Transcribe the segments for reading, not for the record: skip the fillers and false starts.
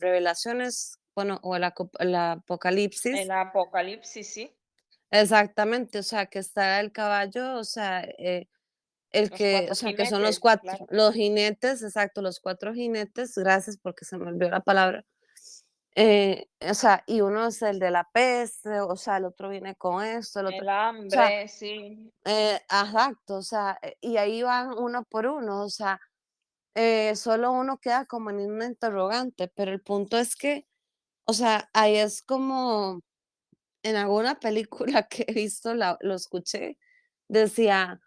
Revelaciones, bueno, o el El Apocalipsis, Apocalipsis, sí, exactamente, o sea, que está el caballo, o sea, el los que, o 4 sea, que son los jinetes, 4 claro. los jinetes, exacto, los 4 jinetes, gracias porque se me olvidó la palabra. O sea, y uno es el de la peste, o sea, el otro viene con esto, el otro, El o sea, hambre, sí. exacto, o sea, y ahí van uno por uno, o sea, solo uno queda como en una interrogante, pero el punto es que, o sea, ahí es como en alguna película que he visto, lo escuché, decía,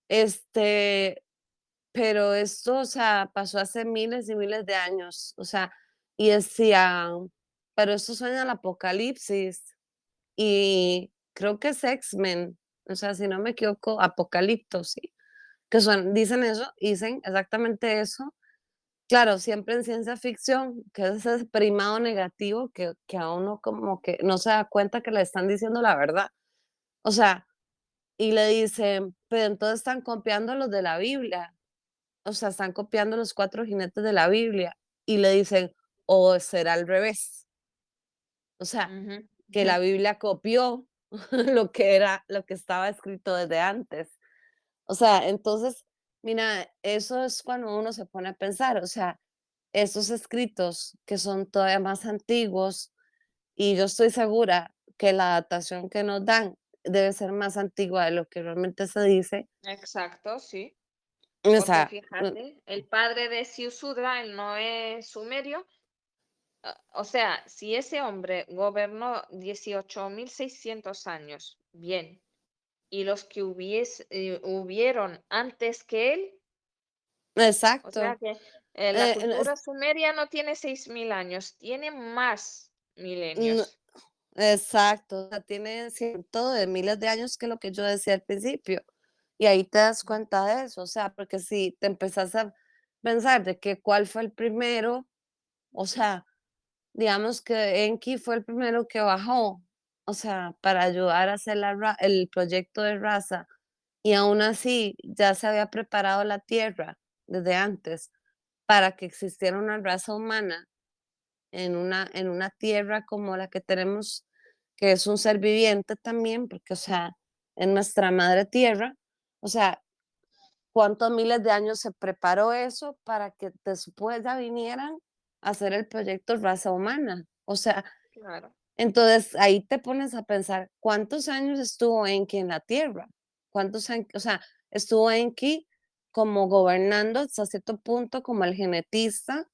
este, pero esto, o sea, pasó hace miles y miles de años, o sea, y decían, pero esto suena al apocalipsis, y creo que es X-Men, o sea, si no me equivoco, Apocalipto, sí, que son, dicen eso, dicen exactamente eso. Claro, siempre en ciencia ficción, que es ese primado negativo que a uno como que no se da cuenta que le están diciendo la verdad. O sea, y le dicen, pero entonces están copiando los de la Biblia, o sea, están copiando los 4 jinetes de la Biblia, y le dicen, o será al revés, o sea, Ujú, que ujú. la Biblia copió lo que estaba escrito desde antes. O sea, entonces, mira, eso es cuando uno se pone a pensar, o sea, esos escritos que son todavía más antiguos, y yo estoy segura que la datación que nos dan debe ser más antigua de lo que realmente se dice. Exacto, sí. O Porque sea, fíjate, el padre de Ziusudra, el Noé sumerio, o sea, si ese hombre gobernó 18.600 años, bien, y los que hubieron antes que él, o sea exacto. que la eh, cultura es- sumeria no tiene 6.000 años, tiene más n- milenios. exacto, o sea, tiene cientos de miles de años, que es lo que yo decía al principio. Y ahí te das cuenta de eso, o sea, porque si te empezás a pensar de que cuál fue el primero, o sea, digamos que Enki fue el primero que bajó, o sea, para ayudar a hacer el proyecto de raza, y aún así ya se había preparado la tierra desde antes para que existiera una raza humana en una tierra como la que tenemos, que es un ser viviente también, porque, o sea, es nuestra madre tierra, o sea, cuántos miles de años se preparó eso para que después ya vinieran a hacer el proyecto raza humana. O sea, Claro, entonces ahí te pones a pensar, ¿cuántos años estuvo Enki en la Tierra? ¿Cuántos años, o sea, estuvo Enki como gobernando hasta cierto punto como el genetista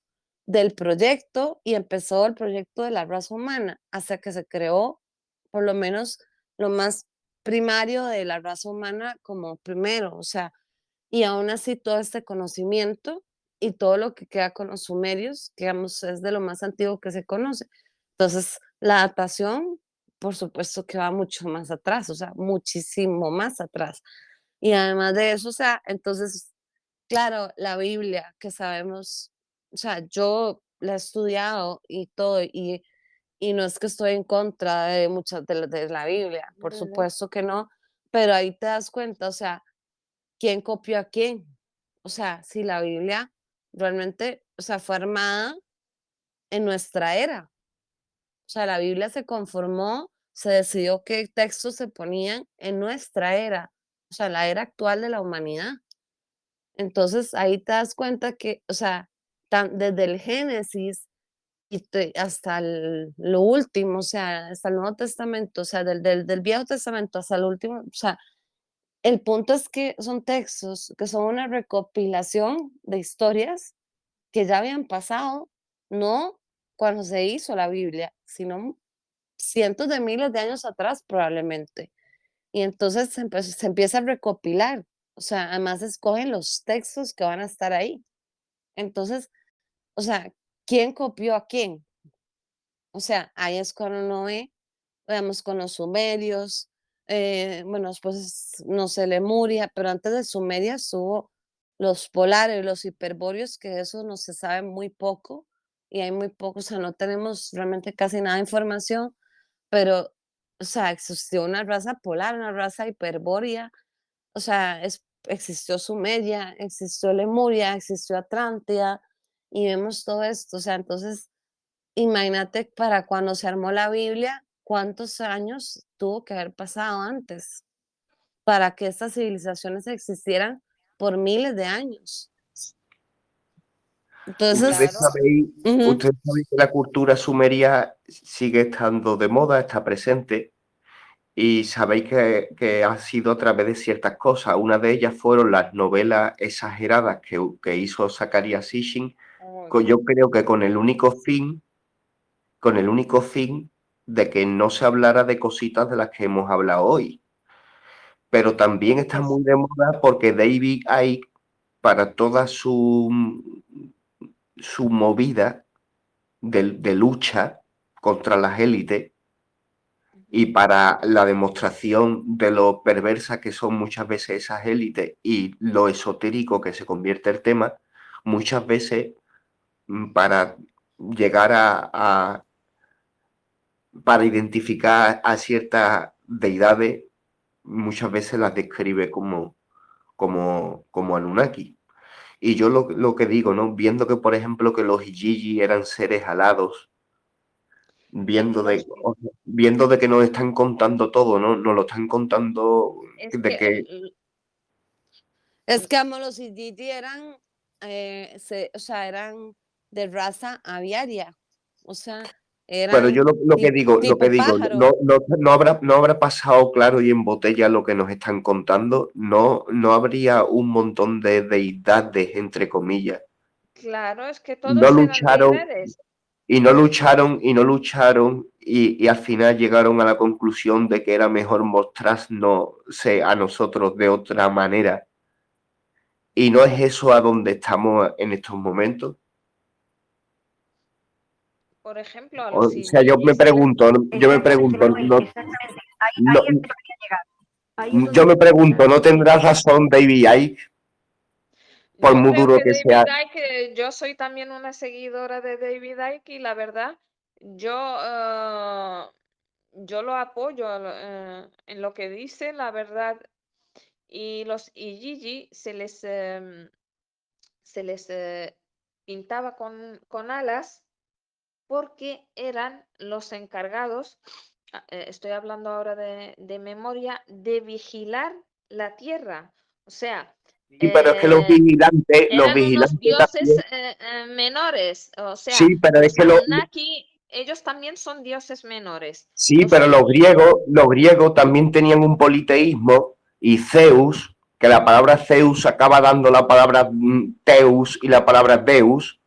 del proyecto, y empezó el proyecto de la raza humana hasta que se creó por lo menos lo más primario de la raza humana como primero, o sea, y aún así todo este conocimiento y todo lo que queda con los sumerios, digamos, es de lo más antiguo que se conoce. Entonces, la datación, por supuesto que va mucho más atrás, o sea, muchísimo más atrás. Y además de eso, o sea, entonces, claro, la Biblia que sabemos, o sea, yo la he estudiado y todo, y no es que estoy en contra de muchas de la Biblia, por ¿verdad? supuesto que no, pero ahí te das cuenta, o sea, quién copió a quién. O sea, si la Biblia realmente, o sea, fue armada en nuestra era. O sea, la Biblia se conformó, se decidió qué textos se ponían en nuestra era, o sea, la era actual de la humanidad. Entonces, ahí te das cuenta que, o sea, desde el Génesis hasta lo último, o sea, hasta el Nuevo Testamento, o sea, del Viejo Testamento hasta el último, o sea, el punto es que son textos que son una recopilación de historias que ya habían pasado, no cuando se hizo la Biblia, sino cientos de miles de años atrás probablemente. Y entonces se empieza a recopilar, o sea, además escogen los textos que van a estar ahí. Entonces, o sea, ¿quién copió a quién? O sea, ahí es cuando uno ve, digamos, con los sumerios, bueno, después, no sé, Lemuria, pero antes de Sumeria estuvo los polares, los hiperbóreos, que de eso no se sabe muy poco, y hay muy poco, o sea, no tenemos realmente casi nada de información, pero, o sea, existió una raza polar, una raza hiperbórea, o sea, existió Sumeria, existió Lemuria, existió Atlántida, y vemos todo esto, o sea, entonces imagínate para cuando se armó la Biblia, ¿cuántos años tuvo que haber pasado antes para que estas civilizaciones existieran por miles de años? Claro, Entonces, ujú, Ustedes saben que la cultura sumeria sigue estando de moda, está presente, y sabéis que ha sido a través de ciertas cosas. Una de ellas fueron las novelas exageradas que hizo Zecharia Sitchin, uy, yo creo que con el único fin de que no se hablara de cositas de las que hemos hablado hoy. Pero también está es, muy de moda porque David Icke, para toda su movida de lucha contra las élites y ujú, para la demostración de lo perversa que son muchas veces esas élites y lo esotérico que se convierte el tema, muchas veces para llegar para identificar a ciertas deidades, muchas veces las describe como Anunnaki. Y yo lo que digo, ¿no? Viendo que, por ejemplo, que los Igigi eran seres alados, los, viendo de que nos están contando todo, ¿no? Nos lo están contando es de que que... es que amo los Igigi eran, o sea, eran de raza aviaria, o sea, Pero eran yo lo que tipo digo, pájaro. no habrá pasado claro y en botella lo que nos están contando, no habría un montón de deidades, entre comillas. claro, es que No todos eran lucharon, deidades. y al final llegaron a la conclusión de que era mejor mostrarnos a nosotros de otra manera. Y no es eso a donde estamos en estos momentos. Por ejemplo, a O los sea, Igigis yo me Exactamente, pregunto, Manuel, exactamente. no, Ahí es donde quería llegar. Ahí es donde yo me quería pregunto, llegar. ¿no tendrá razón David Icke, por Yo muy creo duro que que sea? David Icke, yo soy también una seguidora de David Icke y la verdad, yo, yo lo apoyo en lo que dice, la verdad. Y los Igigi se les pintaba con alas porque eran los encargados, estoy hablando ahora de memoria, de vigilar la tierra. O sea, Sí, pero es que los eran unos vigilantes dioses también, menores. O sea, sí, pero es los que Anunnaki, ellos también son dioses menores. sí, Los pero Igigi, los griegos también tenían un politeísmo y Zeus, que la palabra Zeus acaba dando la palabra Teus y la palabra Deus,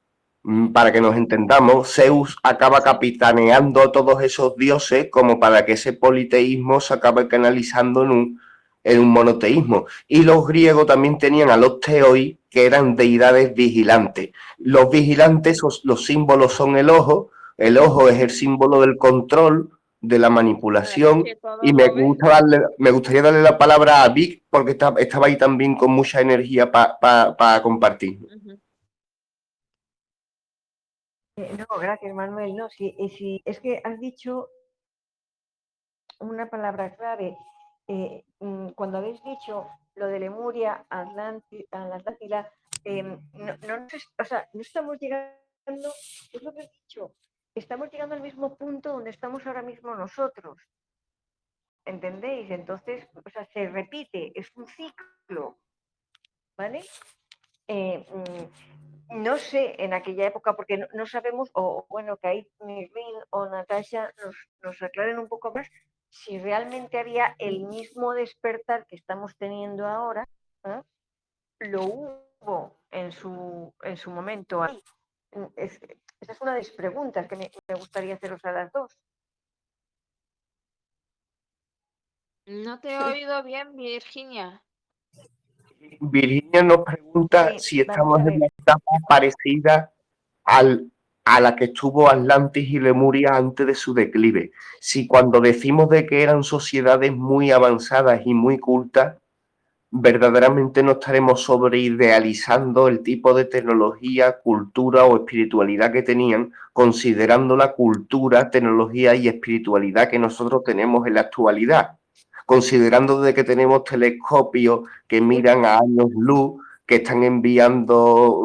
para que nos entendamos, Zeus acaba sí, capitaneando a todos esos dioses como para que ese politeísmo se acabe canalizando en un monoteísmo. Y los griegos también tenían a los teoi, que eran deidades vigilantes. Los vigilantes, los símbolos son el ojo es el símbolo del control, de la claro, manipulación, que todo y lo ve. me gustaría darle la palabra a Vic porque estaba ahí también con mucha energía para compartir. Ujú. No, gracias, Manuel. No, sí, sí, es que has dicho una palabra clave. Cuando habéis dicho lo de Lemuria, Atlántida, o sea, no estamos llegando, es lo que he dicho, estamos llegando al mismo punto donde estamos ahora mismo nosotros, ¿entendéis? Entonces, o sea, se repite, es un ciclo, ¿vale? Eh, no sé en aquella época, porque no sabemos, o bueno, que ahí Mirin o Natasha nos aclaren un poco más si realmente había el mismo despertar que estamos teniendo ahora, ¿eh? Lo hubo en su momento ahí. Esa es una de las preguntas que me gustaría haceros a las dos. No te he oído bien, Virginia. Virginia nos pregunta Sí, si vamos estamos a en una ver. etapa parecida a la que estuvo Atlantis y Lemuria antes de su declive. Si cuando decimos de que eran sociedades muy avanzadas y muy cultas, verdaderamente no estaremos sobreidealizando el tipo de tecnología, cultura o espiritualidad que tenían, considerando la cultura, tecnología y espiritualidad que nosotros tenemos en la actualidad, considerando de que tenemos telescopios que miran a años luz, que están enviando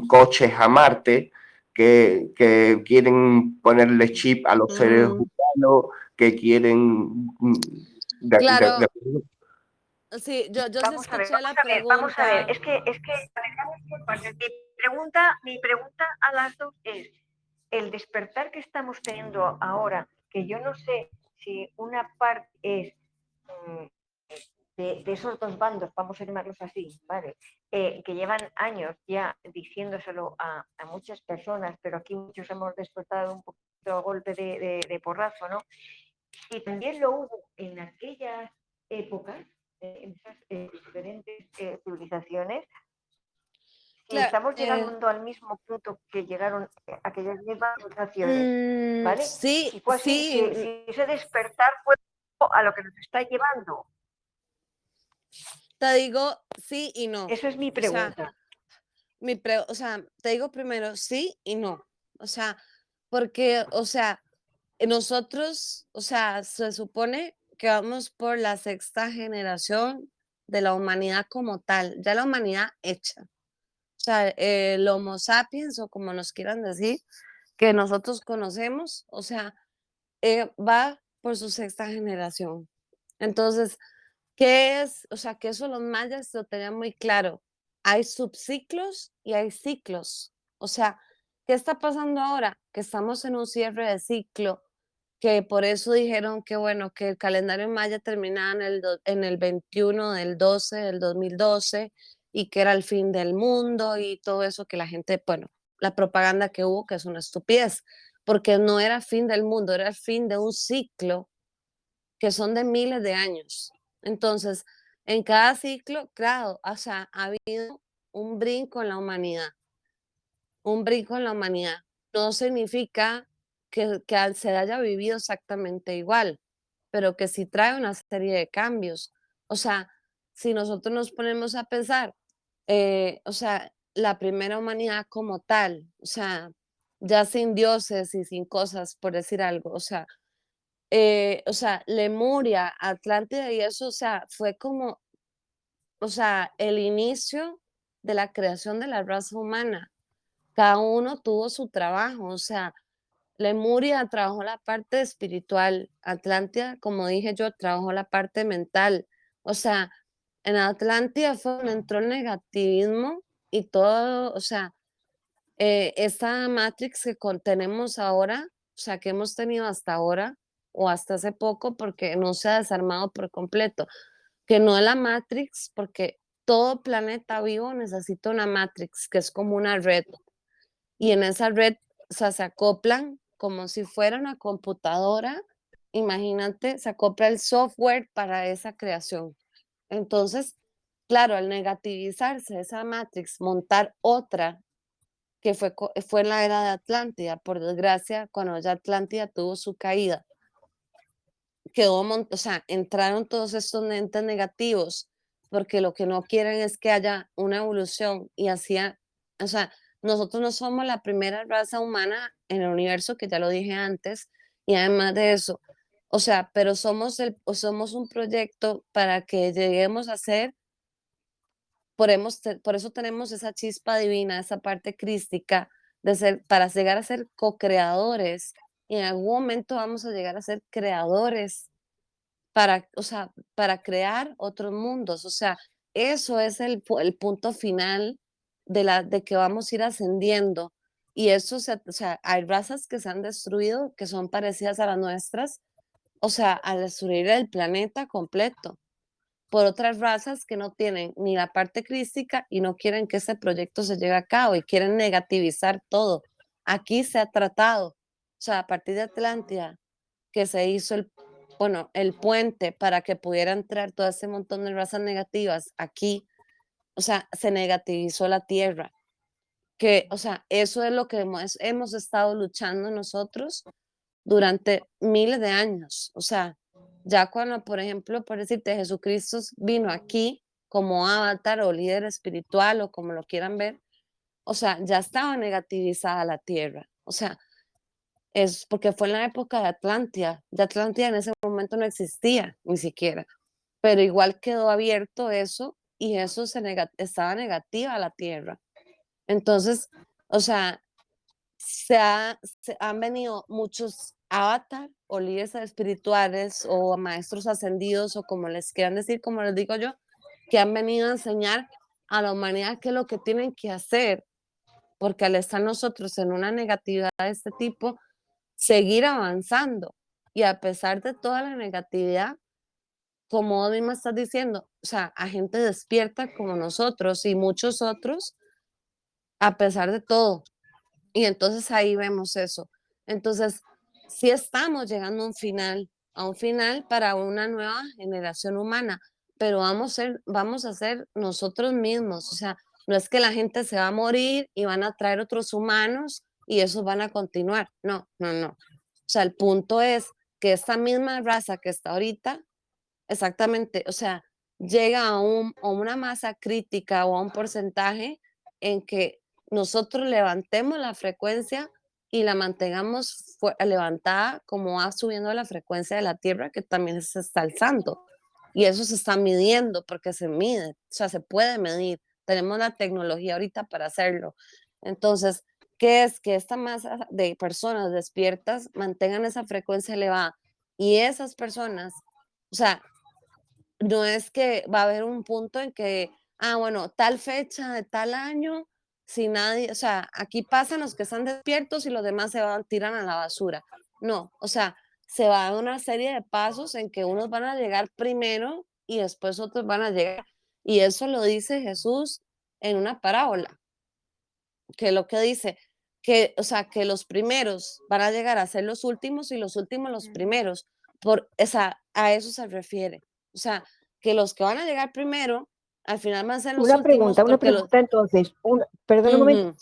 coches a Marte, que quieren ponerle chip a los seres Mm, humanos, que quieren... claro, sí, yo sí Vamos a ver, escuché vamos la a ver, vamos a ver. pregunta. Es que analizamos por partes. Mi pregunta a las dos es, el despertar que estamos teniendo ahora, que yo no sé si una parte es mm, de esos dos bandos, vamos a llamarlos así, ¿vale? Que llevan años ya diciéndoselo a muchas personas, pero aquí muchos hemos despertado un poquito a golpe de porrazo, ¿no? Y también lo hubo en aquellas épocas, en esas diferentes civilizaciones, si Claro, estamos llegando al mismo punto que llegaron aquellas mismas civilizaciones, ¿vale? sí, Si fue así, sí, si ese despertar fue a lo que nos está llevando. te digo sí y no. Esa es mi O sea, pregunta. o sea, te digo primero sí y no. O sea, porque, o sea, nosotros, o sea, se supone que vamos por la sexta generación de la humanidad como tal, ya la humanidad hecha. O sea, el Homo sapiens, o como nos quieran decir, que nosotros conocemos, o sea, va por su sexta generación. Entonces, ¿qué es? O sea, que eso los mayas lo tenían muy claro. Hay subciclos y hay ciclos. O sea, ¿qué está pasando ahora? Que estamos en un cierre de ciclo, que por eso dijeron que, bueno, que el calendario maya terminaba en el 21 del 12 del 2012 y que era el fin del mundo y todo eso que la gente, bueno, la propaganda que hubo, que es una estupidez, porque no era fin del mundo, era el fin de un ciclo que son de miles de años. Entonces, en cada ciclo, claro, o sea, ha habido un brinco en la humanidad, un brinco en la humanidad. No significa que se haya vivido exactamente igual, pero que sí trae una serie de cambios. O sea, si nosotros nos ponemos a pensar, o sea, la primera humanidad como tal, o sea, ya sin dioses y sin cosas, por decir algo, o sea, Lemuria, Atlántida y eso, o sea, fue como, o sea, el inicio de la creación de la raza humana. Cada uno tuvo su trabajo, o sea, Lemuria trabajó la parte espiritual, Atlántida, como dije yo, trabajó la parte mental. O sea, en Atlántida fue donde entró el negativismo y todo, o sea, esta Matrix que tenemos ahora, o sea, que hemos tenido hasta ahora o hasta hace poco, porque no se ha desarmado por completo, que no es la Matrix, porque todo planeta vivo necesita una Matrix, que es como una red, y en esa red, o sea, se acoplan como si fuera una computadora, imagínate, se acopla el software para esa creación. Entonces, claro, al negativizarse esa Matrix, montar otra que fue en la era de Atlántida, por desgracia, cuando ya Atlántida tuvo su caída, o sea, entraron todos estos entes negativos, porque lo que no quieren es que haya una evolución y hacía, o sea, nosotros no somos la primera raza humana en el universo, que ya lo dije antes, y además de eso, o sea, pero somos un proyecto para que lleguemos a ser por eso tenemos esa chispa divina, esa parte crística de ser, para llegar a ser co-creadores. Y en algún momento vamos a llegar a ser creadores para, o sea, para crear otros mundos. O sea, eso es el punto final de que vamos a ir ascendiendo. Y eso, o sea, hay razas que se han destruido, que son parecidas a las nuestras, o sea, al destruir el planeta completo por otras razas que no tienen ni la parte crística y no quieren que ese proyecto se lleve a cabo y quieren negativizar todo. Aquí se ha tratado, o sea, a partir de Atlántida, que se hizo bueno, el puente para que pudiera entrar todo ese montón de razas negativas aquí, o sea, se negativizó la tierra, que, o sea, eso es lo que hemos estado luchando nosotros durante miles de años. O sea, ya cuando, por ejemplo, por decirte, Jesucristo vino aquí como avatar o líder espiritual o como lo quieran ver, o sea, ya estaba negativizada la tierra. O sea, es porque fue en la época de Atlántida. De Atlántida en ese momento no existía ni siquiera, pero igual quedó abierto eso y eso estaba negativa la tierra. Entonces, o sea, se han venido muchos avatar o líderes espirituales o maestros ascendidos o como les quieran decir, como les digo yo, que han venido a enseñar a la humanidad qué es lo que tienen que hacer, porque al estar nosotros en una negatividad de este tipo, seguir avanzando. Y a pesar de toda la negatividad, como vos misma estás diciendo, o sea, a gente despierta como nosotros y muchos otros, a pesar de todo. Y entonces ahí vemos eso. Entonces, sí estamos llegando a un final para una nueva generación humana, pero vamos a ser nosotros mismos. O sea, no es que la gente se va a morir y van a traer otros humanos y esos van a continuar. No, no, no. O sea, el punto es que esta misma raza que está ahorita, exactamente, o sea, llega a una masa crítica o a un porcentaje en que nosotros levantemos la frecuencia y la mantengamos levantada como va subiendo la frecuencia de la Tierra, que también se está alzando. Y eso se está midiendo porque se mide, o sea, se puede medir. Tenemos la tecnología ahorita para hacerlo. Entonces, ¿qué es? Que esta masa de personas despiertas mantengan esa frecuencia elevada. Y esas personas, o sea, no es que va a haber un punto en que, bueno, tal fecha de tal año, si nadie, o sea, aquí pasan los que están despiertos y los demás se van, tiran a la basura. No, o sea, se va a dar una serie de pasos en que unos van a llegar primero y después otros van a llegar. Y eso lo dice Jesús en una parábola, que lo que dice, que, o sea, que los primeros van a llegar a ser los últimos y los últimos los Ujú. primeros. O sea, a eso se refiere. O sea, que los que van a llegar primero, al final van a ser los últimos Una porque los... pregunta entonces, perdón un momento, Ujú,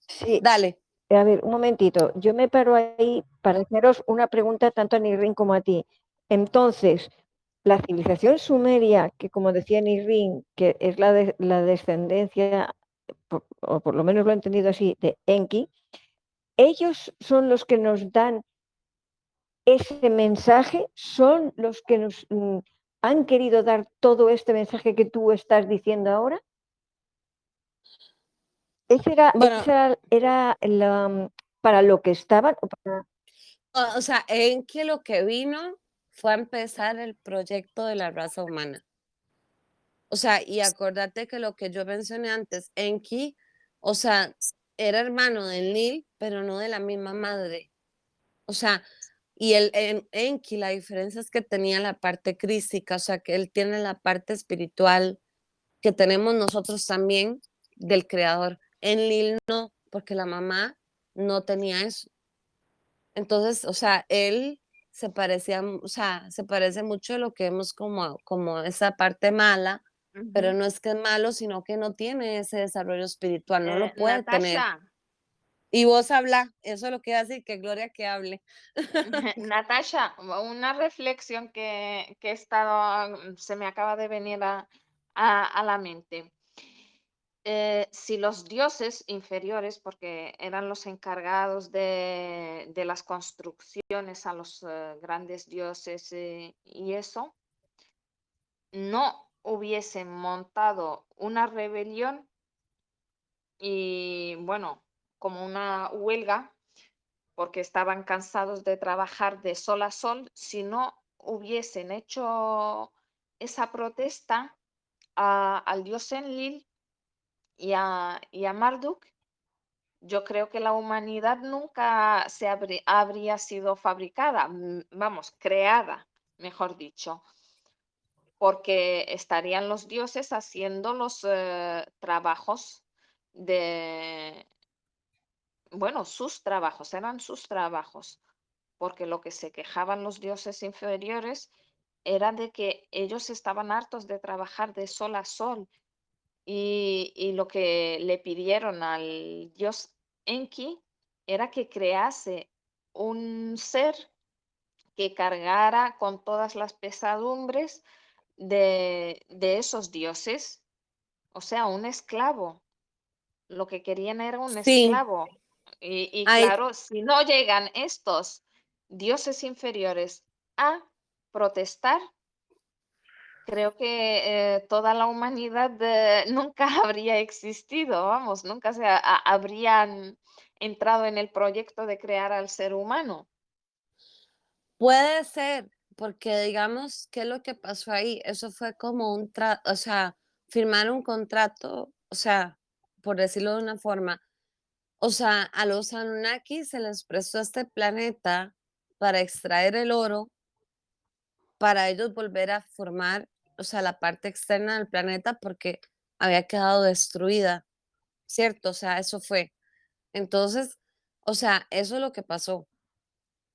sí, dale. a ver, un momentito, yo me paro ahí para haceros una pregunta tanto a Nirrin como a ti. Entonces, la civilización sumeria, que como decía Nirrin, que es la descendencia, o por lo menos lo he entendido así, de Enki, ellos son los que nos dan ese mensaje, son los que nos han querido dar todo este mensaje que tú estás diciendo ahora. Bueno, Esa era para lo que estaban. o sea, en que lo que vino fue a empezar el proyecto de la raza humana. O sea, y acordate que lo que yo mencioné antes, Enki, o sea, era hermano del Nil, pero no de la misma madre. O sea, y en Enki la diferencia es que tenía la parte crística, o sea, que él tiene la parte espiritual que tenemos nosotros también del creador. En Lil no, porque la mamá no tenía eso. Entonces, o sea, él se parecía, o sea, se parece mucho a lo que vemos como esa parte mala, pero Ujú. no es que es malo, sino que no tiene ese desarrollo espiritual, no lo puede tener. Natasha, Y vos habla, eso es lo que hace que Gloria que hable. Natasha, una reflexión que he estado, se me acaba de venir a la mente. Si los dioses inferiores, porque eran los encargados de las construcciones a los grandes dioses y eso, no hubiesen montado una rebelión y bueno, como una huelga, porque estaban cansados de trabajar de sol a sol, si no hubiesen hecho esa protesta al dios Enlil y a Marduk, yo creo que la humanidad nunca habría sido fabricada, vamos, creada, mejor dicho, porque estarían los dioses haciendo los trabajos de, bueno, sus trabajos, eran sus trabajos, porque lo que se quejaban los dioses inferiores era de que ellos estaban hartos de trabajar de sol a sol y lo que le pidieron al dios Enki era que crease un ser que cargara con todas las pesadumbres de esos dioses, o sea, un esclavo. Lo que querían era un Sí, esclavo. Y hay, claro, si no llegan estos dioses inferiores a protestar, creo que toda la humanidad nunca habría existido, vamos, nunca habrían entrado en el proyecto de crear al ser humano. Puede ser, porque digamos, ¿qué es lo que pasó ahí? Eso fue como o sea, firmar un contrato, o sea, por decirlo de una forma, o sea, a los Anunnaki se les prestó este planeta para extraer el oro, para ellos volver a formar, o sea, la parte externa del planeta porque había quedado destruida, ¿cierto? O sea, eso fue. Entonces, o sea, eso es lo que pasó.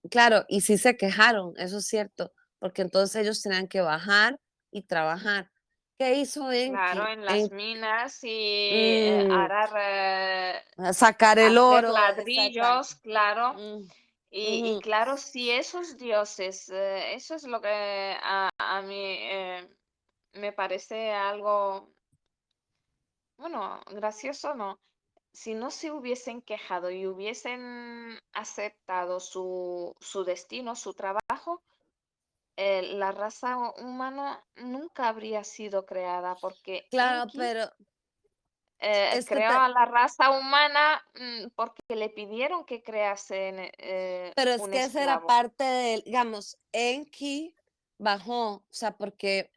Claro, y sí se quejaron, eso es cierto, porque entonces ellos tenían que bajar y trabajar. ¿Qué hizo Claro, Enki? en las minas y Mm, arar, a sacar el hacer oro, exacta. ladrillos, claro. Mm, Y ujú. claro, si esos dioses, eso es lo que a mí me parece algo, bueno, gracioso, ¿no? Si no se hubiesen quejado y hubiesen aceptado su destino, su trabajo, la raza humana nunca habría sido creada porque Claro, Enki pero es que creó a la raza humana porque le pidieron que creasen pero es un que esa era esclavo. parte del, digamos, Enki bajó, o sea, porque,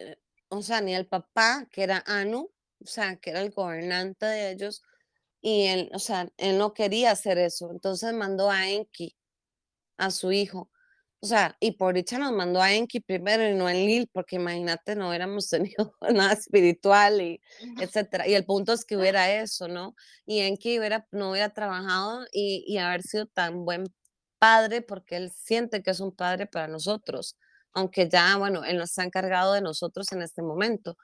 o sea, ni el papá, que era Anu, o sea, que era el gobernante de ellos, y él, o sea, él no quería hacer eso, entonces mandó a Enki, a su hijo. O sea, y por dicha nos mandó a Enki primero y no a Lil, porque imagínate, no hubiéramos tenido nada espiritual y etcétera. Y el punto es que hubiera eso, ¿no? Y Enki no hubiera trabajado y haber sido tan buen padre, porque él siente que es un padre para nosotros, aunque ya, bueno, él nos ha encargado de nosotros en este momento.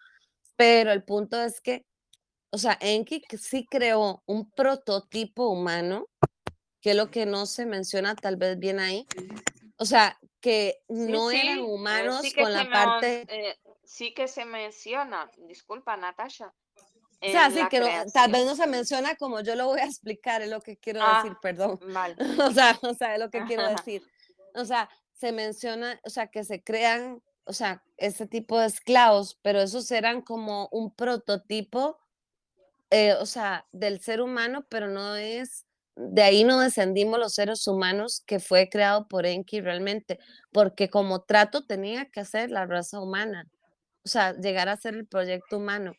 Pero el punto es que, o sea, Enki que sí creó un prototipo humano, que es lo que no se menciona tal vez bien ahí, o sea, que Sí, no eran sí, humanos con la parte, sí que se menciona, disculpa, Natasha, o sea, en sí, la que no, tal vez creación. no se menciona como yo lo voy a explicar, es lo que quiero decir, Ah, perdón. vale. O sea, es lo que quiero decir. O sea, se menciona, o sea, que se crean, o sea, ese tipo de esclavos, pero esos eran como un prototipo, o sea, del ser humano, pero no es, de ahí no descendimos los seres humanos que fue creado por Enki realmente, porque como trato tenía que hacer la raza humana, o sea, llegar a ser el proyecto humano.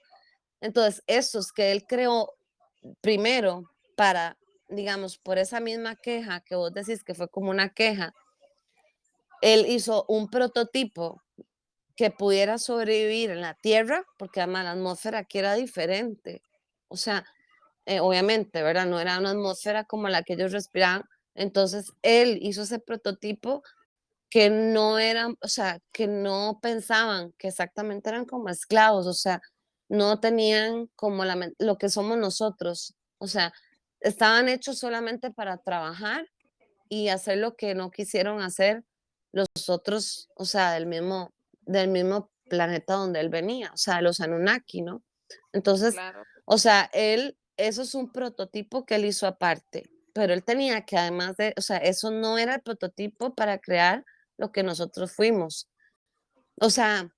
Entonces, esos que él creó primero para, digamos, por esa misma queja que vos decís que fue como una queja, él hizo un prototipo que pudiera sobrevivir en la Tierra, porque además la atmósfera aquí era diferente. O sea, obviamente, ¿verdad? No era una atmósfera como la que ellos respiraban. Entonces, él hizo ese prototipo que no eran, o sea, que no pensaban que exactamente eran como esclavos, o sea, no tenían como lo que somos nosotros, o sea, estaban hechos solamente para trabajar y hacer lo que no quisieron hacer los otros, o sea, del mismo planeta donde él venía, o sea, los Anunnaki, ¿no? Entonces, Claro, o sea, eso es un prototipo que él hizo aparte, pero él tenía que además de, o sea, eso no era el prototipo para crear lo que nosotros fuimos. O sea,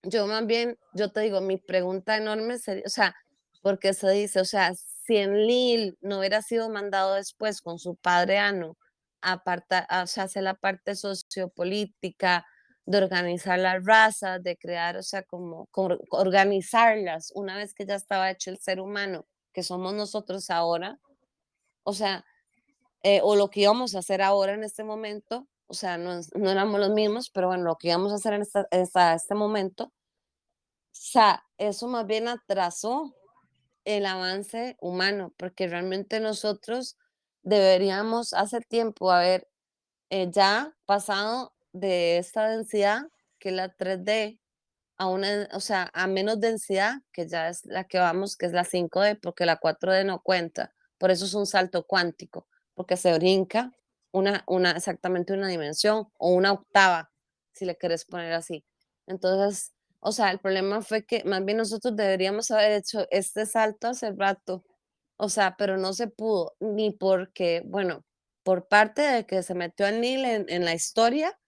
yo más bien, yo te digo, mi pregunta enorme sería, o sea, porque se dice, o sea, si Enlil no hubiera sido mandado después con su padre Anu o sea, hacer la parte sociopolítica, de organizar las razas, de crear, o sea, como organizarlas una vez que ya estaba hecho el ser humano, que somos nosotros ahora, o sea, o lo que íbamos a hacer ahora en este momento, o sea, no éramos los mismos, pero bueno, lo que íbamos a hacer en este momento, sea, eso más bien atrasó el avance humano, porque realmente nosotros deberíamos hace tiempo haber ya pasado de esta densidad, que es la 3D, a una, o sea, a menos densidad, que ya es la que vamos, que es la 5D, porque la 4D no cuenta. Por eso es un salto cuántico, porque se brinca exactamente una dimensión o una octava, si le quieres poner así. Entonces, o sea, el problema fue que más bien nosotros deberíamos haber hecho este salto hace rato, o sea, pero no se pudo, ni porque, bueno, por parte de que se metió el Nil en la historia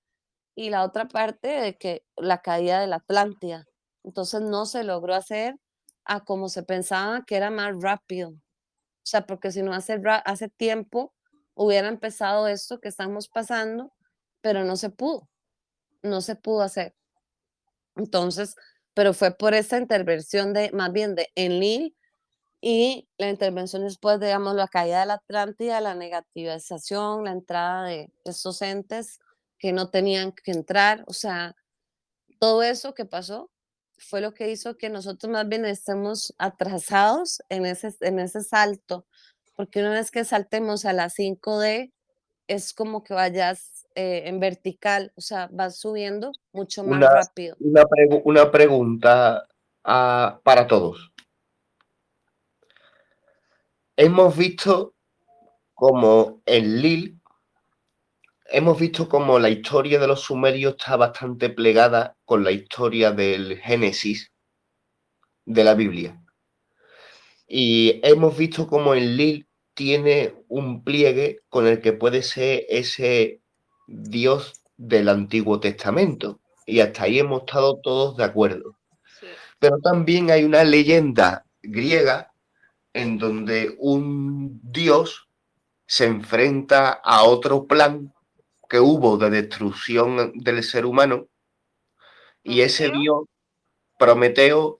y la otra parte de que la caída de la Atlántida. Entonces no se logró hacer a como se pensaba que era más rápido. O sea, porque si no hace tiempo hubiera empezado esto que estamos pasando, pero no se pudo hacer. Entonces, pero fue por esa intervención de, más bien de Enlil y la intervención después, digamos, la caída de la Atlántida, la negativización, la entrada de estos entes que no tenían que entrar, o sea, todo eso que pasó fue lo que hizo que nosotros más bien estemos atrasados en ese salto, porque una vez que saltemos a la 5D, es como que vayas en vertical, o sea, vas subiendo mucho más Una, rápido. una pregunta para todos. Hemos visto como en Lil, hemos visto como la historia de los sumerios está bastante plegada con la historia del Génesis de la Biblia. Y hemos visto como en Lil tiene un pliegue con el que puede ser ese Dios del Antiguo Testamento. Y hasta ahí hemos estado todos de acuerdo. Sí. Pero también hay una leyenda griega en donde un dios se enfrenta a otro plan que hubo de destrucción del ser humano y ese ¿Prometeo? dios, Prometeo,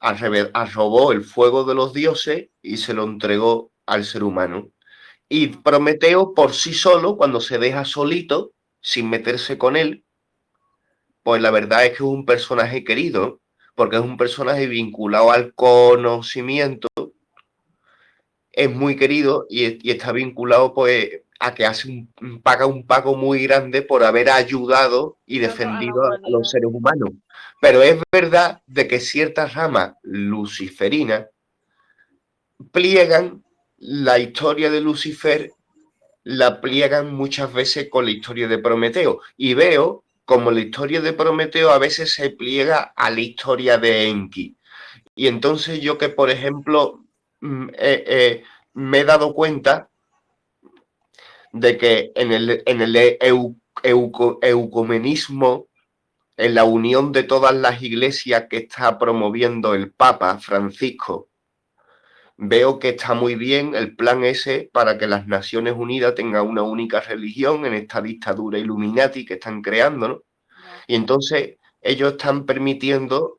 arrobó el fuego de los dioses y se lo entregó al ser humano. Y Prometeo por sí solo, cuando se deja solito, sin meterse con él, pues la verdad es que es un personaje querido, porque es un personaje vinculado al conocimiento, es muy querido y está vinculado pues a que paga un pago muy grande por haber ayudado y Todo a la defendido a los humanidad. seres humanos. Pero es verdad de que ciertas ramas luciferinas pliegan la historia de Lucifer, la pliegan muchas veces con la historia de Prometeo. Y veo como la historia de Prometeo a veces se pliega a la historia de Enki. Y entonces yo que, por ejemplo, me he dado cuenta de que en el ecumenismo, en la unión de todas las iglesias que está promoviendo el Papa Francisco, veo que está muy bien el plan ese para que las Naciones Unidas tengan una única religión en esta dictadura Illuminati que están creando, ¿no? Ya. Y entonces ellos están permitiendo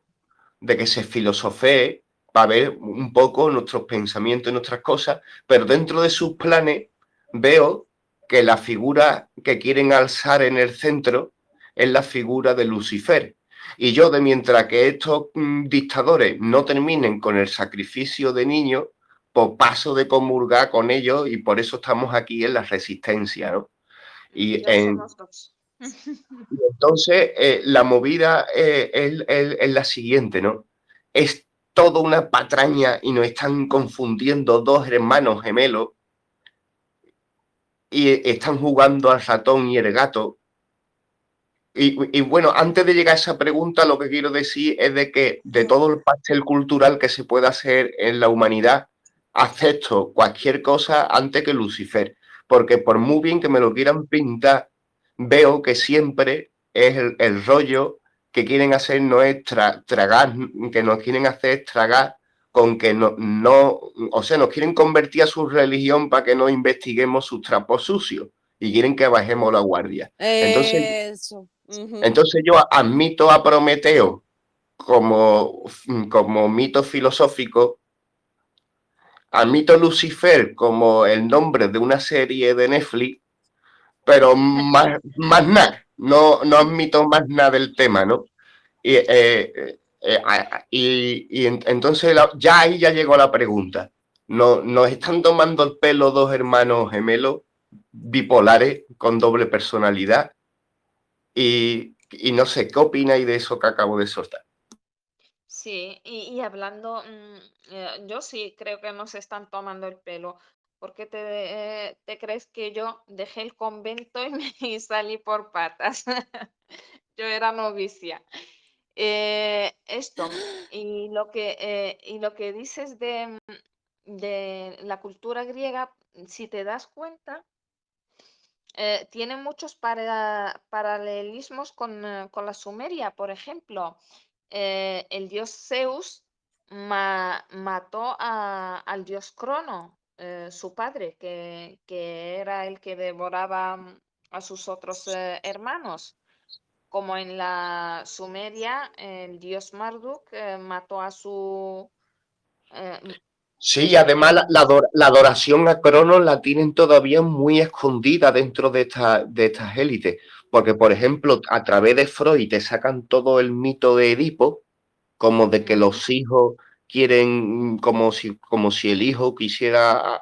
de que se filosofee para ver un poco nuestros pensamientos y nuestras cosas, pero dentro de sus planes veo que la figura que quieren alzar en el centro es la figura de Lucifer. Y yo, de mientras que estos dictadores no terminen con el sacrificio de niños, pues paso de comulgar con ellos y por eso estamos aquí en la resistencia, ¿no? Y Ya somos dos. entonces, la movida es la siguiente, ¿no? Es toda una patraña y nos están confundiendo dos hermanos gemelos y están jugando al ratón y el gato. Y bueno, antes de llegar a esa pregunta, lo que quiero decir es de que de todo el pastel cultural que se puede hacer en la humanidad, acepto cualquier cosa antes que Lucifer. Porque por muy bien que me lo quieran pintar, veo que siempre es el rollo que quieren hacer no es tragar, que nos quieren hacer tragar con que o sea, nos quieren convertir a su religión para que no investiguemos sus trapos sucios y quieren que bajemos la guardia. Entonces, Eso. Ujú. entonces yo admito a Prometeo como mito filosófico, admito a Lucifer como el nombre de una serie de Netflix, pero más nada, no admito más nada del tema, ¿no? Y, entonces ya ahí ya llegó la pregunta. Nos están tomando el pelo dos hermanos gemelos bipolares con doble personalidad y no sé, ¿qué opináis de eso que acabo de soltar? Sí, y hablando, yo sí creo que nos están tomando el pelo, porque te crees que yo dejé el convento y, y salí por patas. Yo era novicia. Esto, y lo que dices de la cultura griega, si te das cuenta, tiene muchos paralelismos con la Sumeria, por ejemplo. el dios Zeus mató al dios Crono, su padre, que era el que devoraba a sus otros hermanos. Como en la Sumeria, el dios Marduk mató a su... Sí, además la adoración a Cronos la tienen todavía muy escondida dentro de estas élites, porque por ejemplo, a través de Freud te sacan todo el mito de Edipo, como de que los hijos quieren, como si el hijo quisiera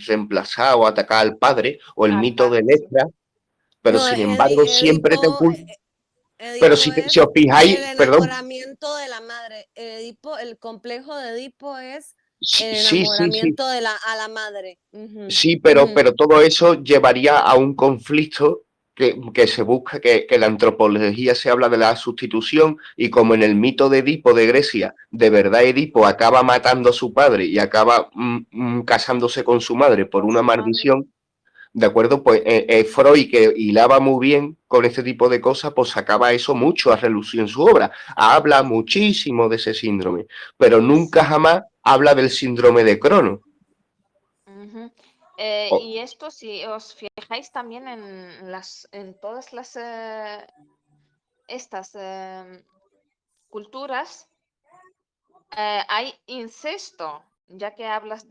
reemplazar o atacar al padre, o el al mito de padre, sí. Electra, pero No, sin embargo siempre te Edipo, ocultan. Pero Edipo si os es el fijáis, perdón, enamoramiento de la madre. Edipo, el complejo de Edipo es el sí, enamoramiento a la madre. Ujú, sí, ujú. pero todo eso llevaría a un conflicto que se busca, que la antropología se habla de la sustitución, y como en el mito de Edipo de Grecia, de verdad Edipo acaba matando a su padre y acaba casándose con su madre por Con una su madre. maldición, ¿de acuerdo? Pues Freud, que hilaba muy bien con este tipo de cosas, pues sacaba eso mucho a relucir en su obra. Habla muchísimo de ese síndrome, pero nunca Sí. jamás habla del síndrome de Crono. Ujú. O- Y esto, si os fijáis también en todas las estas culturas, hay incesto, ya que hablas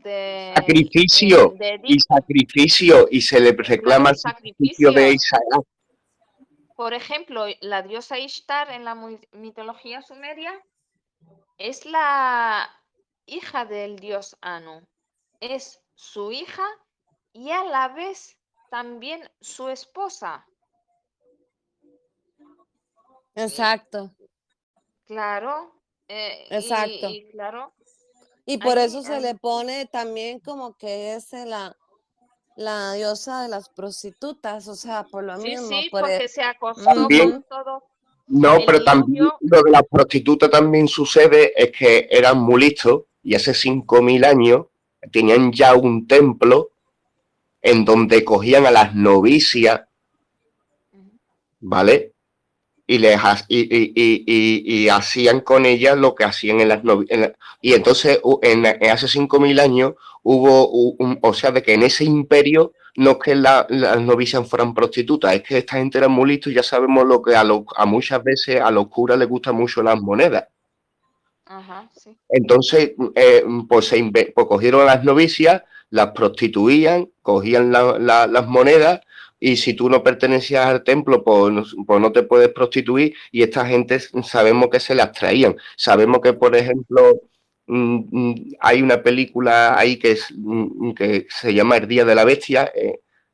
Sacrificio de Edipo. sacrificio, y se le reclama Claro, el sacrificio de sacrificios. Isaac. Por ejemplo, la diosa Ishtar en la mitología sumeria es la hija del dios Anu. Es su hija y a la vez también su esposa. Y Exacto, claro, exacto. y claro, Y por ahí, eso se le pone también como que es la diosa de las prostitutas, o sea, por lo sí, mismo, sí, por porque se acostó También, con todo no, el pero también diluvio. lo de las prostitutas también sucede es que eran muy listos y hace 5.000 años tenían ya un templo en donde cogían a las novicias, Ujú. ¿vale? Y hacían con ellas lo que hacían en las novias. Y entonces, hace 5.000 años, o sea, de que en ese imperio no es que las novicias fueran prostitutas, es que esta gente era muy listo y ya sabemos lo que a muchas veces a los curas les gustan mucho las monedas. Ajá, sí. Entonces, pues cogieron a las novicias, las prostituían, cogían las monedas, y si tú no pertenecías al templo, pues no te puedes prostituir, y esta gente sabemos que se las traían. Sabemos que, por ejemplo, hay una película ahí que se llama El Día de la Bestia.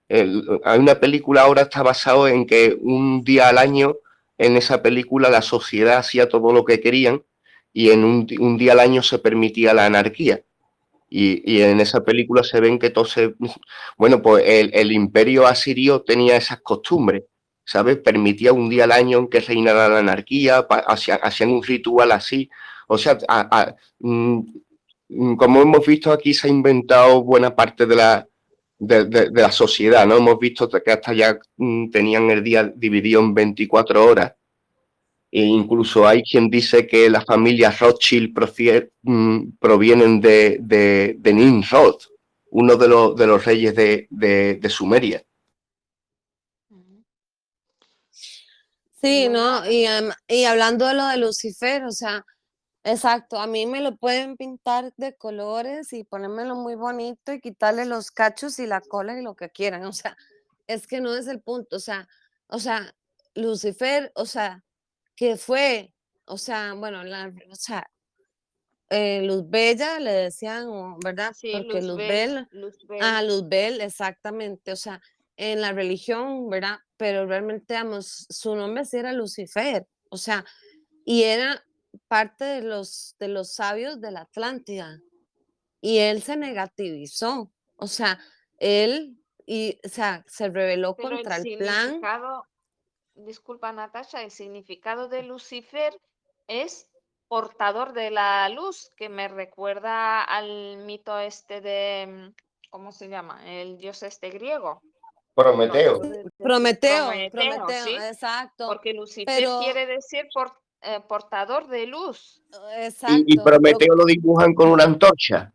Hay una película ahora, está basado en que un día al año en esa película la sociedad hacía todo lo que querían, y en un día al año se permitía la anarquía. Y en esa película se ven que todo se... Bueno, pues el imperio asirio tenía esas costumbres, ¿sabes? Permitía un día al año en que reinara la anarquía, hacían un ritual así. O sea, como hemos visto aquí, se ha inventado buena parte de la sociedad, ¿no? Hemos visto que hasta ya tenían el día dividido en 24 horas. E incluso hay quien dice que las familias Rothschild provienen de Nimrod, uno de los reyes de Sumeria. Ujú. Sí, Bueno, ¿no? Y hablando de lo de Lucifer, o sea, exacto, a mí me lo pueden pintar de colores y ponérmelo muy bonito y quitarle los cachos y la cola y lo que quieran, o sea, es que no es el punto, o sea, Lucifer, o sea, que fue, o sea, bueno, o sea, Luzbella le decían, ¿verdad? sí, Porque Luzbel, Luzbel. Luzbel, exactamente, o sea, en la religión, ¿verdad? Pero realmente, vamos, su nombre sí era Lucifer, o sea, y era parte de los sabios de la Atlántida, y él se negativizó, o sea, él, o sea, se rebeló Pero el contra el plan. significado, disculpa Natasha, el significado de Lucifer es portador de la luz, que me recuerda al mito este de, ¿cómo se llama? El dios este griego. Lo Prometeo. acabo de decir. Prometeo, Prometeo, Prometeo, ¿sí? exacto, Porque Lucifer pero quiere decir portador de luz. Y Exacto, Prometeo lo dibujan con una antorcha.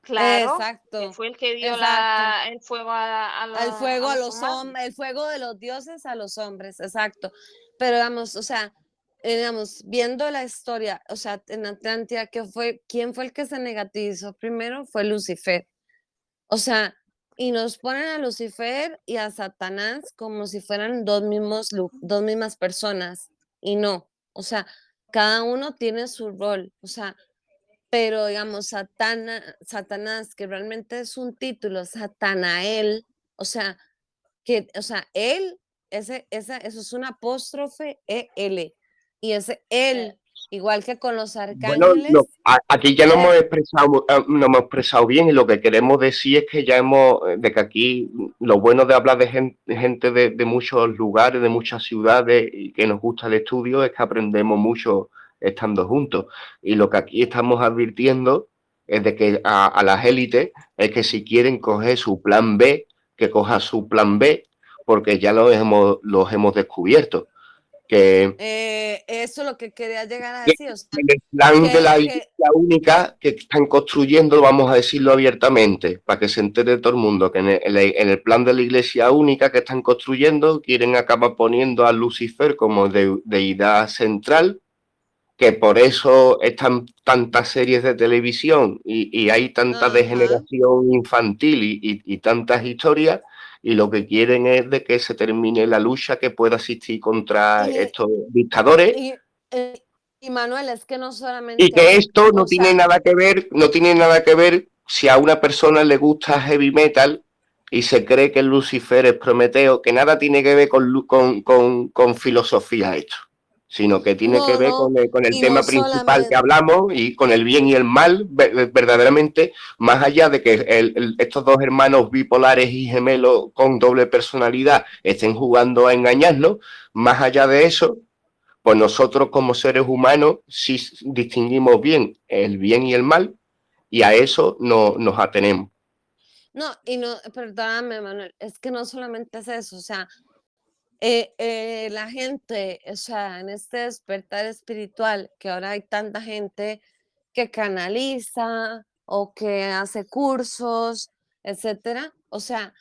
Claro, que exacto, fue el que dio exacto. el fuego a Al fuego a a los los humanos. hombres, el fuego de los dioses a los hombres, exacto. Pero digamos, o sea, digamos, viendo la historia, o sea, en Atlántida, ¿quién fue el que se negativizó primero? Fue Lucifer. O sea, y nos ponen a Lucifer y a Satanás como si fueran dos mismas personas. Y no, o sea, cada uno tiene su rol. O sea, pero digamos, Satanás, que realmente es un título, Satanael, o sea, él, eso es un apóstrofe EL, y ese Eh, él, igual que con los Bueno, arcángeles, aquí ya es, nos hemos expresado bien y lo que queremos decir es que ya de que aquí lo bueno de hablar de gente de muchos lugares, de muchas ciudades y que nos gusta el estudio es que aprendemos mucho estando juntos. Y lo que aquí estamos advirtiendo es de que a las élites es que si quieren coger su plan B, que coja su plan B, porque ya los hemos descubierto. Que eso es lo que quería llegar a decir, o sea, en el plan de la que iglesia única que están construyendo, vamos a decirlo abiertamente, para que se entere todo el mundo, que en el plan de la iglesia única que están construyendo quieren acabar poniendo a Lucifer como deidad central, que por eso están tantas series de televisión y hay tanta ajá, degeneración infantil y tantas historias, y lo que quieren es de que se termine la lucha que pueda existir contra y, estos dictadores y, eh, y Manuel, es que no y solamente que ahí, esto no o tiene sea, nada que ver, no tiene nada que ver si a una persona le gusta heavy metal y se cree que Lucifer es Prometeo, que nada tiene que ver con filosofía esto, sino que tiene que no, ver no, con el y no tema principal que solamente, hablamos y con el bien y el mal, verdaderamente, más allá de que estos dos hermanos bipolares y gemelos con doble personalidad estén jugando a engañarnos, más allá de eso, pues nosotros como seres humanos sí distinguimos bien el bien y el mal y a eso nos atenemos. no, y no, perdóname, Manuel, es que no solamente es eso, o sea, la gente, o sea, en este despertar espiritual, que ahora hay tanta gente que canaliza o que hace cursos, etcétera, o sea,